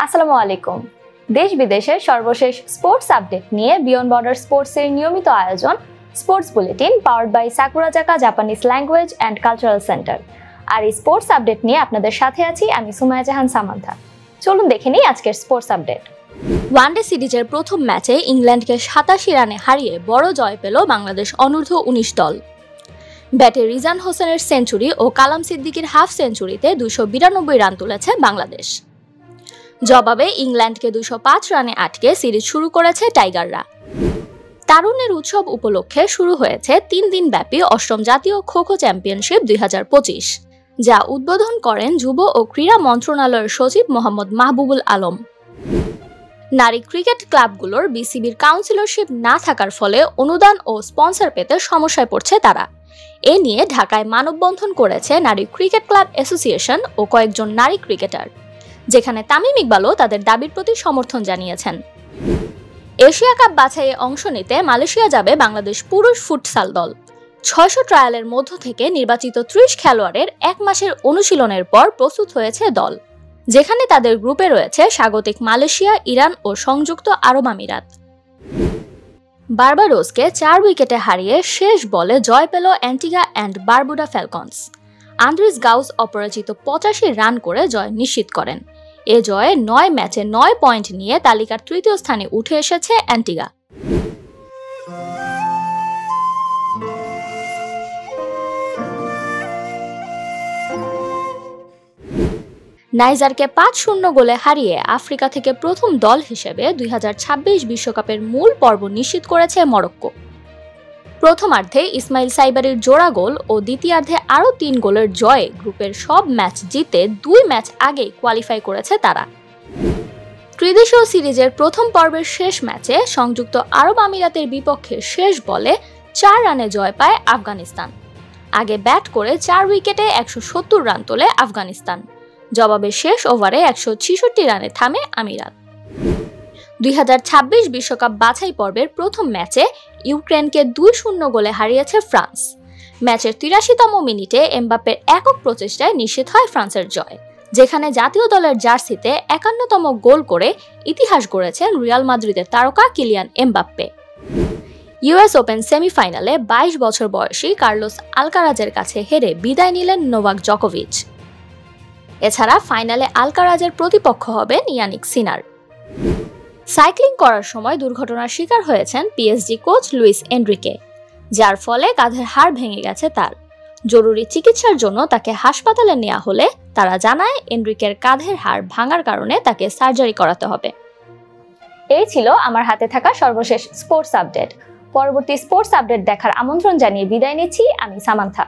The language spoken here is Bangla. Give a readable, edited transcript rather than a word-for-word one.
আসসালামু আলাইকুম। দেশ বিদেশের সর্বশেষ স্পোর্টস আপডেট নিয়ে বিয়ন্ড বর্ডার স্পোর্টসের নিয়মিত আয়োজন sports bulletin powered by Sakurazaka Japanese language and cultural centre. আর এই স্পোর্টস আপডেট নিয়ে আপনাদের সাথে আছি আমি সুমাইয়া জাহান সামান্থা। চলুন দেখে নিই আজকের স্পোর্টস আপডেট। ওয়ানডে সিরিজের প্রথম ম্যাচে ইংল্যান্ডকে ৮৭ রানে হারিয়ে বড় জয় পেল বাংলাদেশ অনূর্ধ্ব ১৯ দল। ব্যাটে রিজান হোসেনের সেঞ্চুরি ও কালাম সিদ্দিকীর হাফ সেঞ্চুরিতে ২৯২ রান তুলেছে বাংলাদেশ। জবাবে ইংল্যান্ডকে ২০৫ রানে আটকে সিরিজ শুরু করেছে টাইগাররা। তারুণ্যের উৎসব উপলক্ষে শুরু হয়েছে ৩ দিন ব্যাপী অষ্টম জাতীয় খো খো চ্যাম্পিয়নশিপ ২০২৫, যা উদ্বোধন করেন যুব ও ক্রীড়া মন্ত্রণালয়ের সচিব মোহাম্মদ মাহবুবুল আলম। নারী ক্রিকেট ক্লাবগুলোর বিসিবির কাউন্সিলরশিপ না থাকার ফলে অনুদান ও স্পন্সর পেতে সমস্যায় পড়ছে তারা। এ নিয়ে ঢাকায় মানববন্ধন করেছে নারী ক্রিকেট ক্লাব অ্যাসোসিয়েশন ও কয়েকজন নারী ক্রিকেটার, যেখানে তামিম ইকবালও তাদের দাবির প্রতি সমর্থন জানিয়েছেন। এশিয়া কাপ বাছাইয়ে অংশ নিতে মালয়েশিয়া যাবে বাংলাদেশ পুরুষ ফুটসাল দল। ৬০০ ট্রায়ালের মধ্য থেকে নির্বাচিত ৩০ খেলোয়াড়ের ১ মাসের অনুশীলনের পর প্রস্তুত হয়েছে দল, যেখানে তাদের গ্রুপে রয়েছে স্বাগতিক মালয়েশিয়া, ইরান ও সংযুক্ত আরব আমিরাত। বার্বাডোসকে ৪ উইকেটে হারিয়ে শেষ বলে জয় পেল Antigua and Barbuda Falcons. Andries Gous অপরাজিত ৮৫ রান করে জয় নিশ্চিত করেন। এ জয়ে ৯ ম্যাচে ৯ পয়েন্ট নিয়ে তালিকার তৃতীয় স্থানে উঠে এসেছে অ্যান্টিগা। নাইজারকে ৫-০ গোলে হারিয়ে আফ্রিকা থেকে প্রথম দল হিসেবে ২০২৬ বিশ্বকাপের মূল পর্ব নিশ্চিত করেছে মরক্কো। প্রথমার্ধে ইসমাইল সাইবারির জোড়া গোল ও দ্বিতীয়ার্ধে আরও ৩ গোলের জয়ে গ্রুপের সব ম্যাচ জিতে ২ ম্যাচ আগেই কোয়ালিফাই করেছে তারা। ত্রিদেশীয় সিরিজের প্রথম পর্বের শেষ ম্যাচে সংযুক্ত আরব আমিরাতের বিপক্ষে শেষ বলে ৪ রানে জয় পায় আফগানিস্তান। আগে ব্যাট করে ৪ উইকেটে ১৭০ রান তোলে আফগানিস্তান। জবাবে শেষ ওভারে ১৬৬ রানে থামে আমিরাত। ২০২৬ বিশ্বকাপ বাছাই পর্বের প্রথম ম্যাচে ইউক্রেনকে ২-০ গোলে হারিয়েছে ফ্রান্স। ম্যাচের ৮৩তম মিনিটে এমবাপ্পের একক প্রচেষ্টায় নিশ্চিত হয় ফ্রান্সের জয়, যেখানে জাতীয় দলের জার্সিতে ৫১তম গোল করে ইতিহাস গড়েছেন রিয়াল মাদ্রিদের তারকা কিলিয়ান এমবাপ্পে। ইউএস ওপেন সেমিফাইনালে ২২ বছর বয়সী কার্লোস আলকারাজের কাছে হেরে বিদায় নিলেন নোভাক জকোভিচ। এছাড়া ফাইনালে আলকারাজের প্রতিপক্ষ হবেন ইয়ানিক সিনার। সাইক্লিং করার সময় দুর্ঘটনার শিকার হয়েছেন পিএসজি কোচ লুইস এনরিকে, যার ফলে কাঁধের হাড় ভেঙে গেছে তার। জরুরি চিকিৎসার জন্য তাকে হাসপাতালে নেওয়া হলে তারা জানায় এনরিকের কাঁধের হাড় ভাঙার কারণে তাকে সার্জারি করাতে হবে। এই ছিল আমার হাতে থাকা সর্বশেষ স্পোর্টস আপডেট। পরবর্তী স্পোর্টস আপডেট দেখার আমন্ত্রণ জানিয়ে বিদায় নিচ্ছি আমি সামান্থা।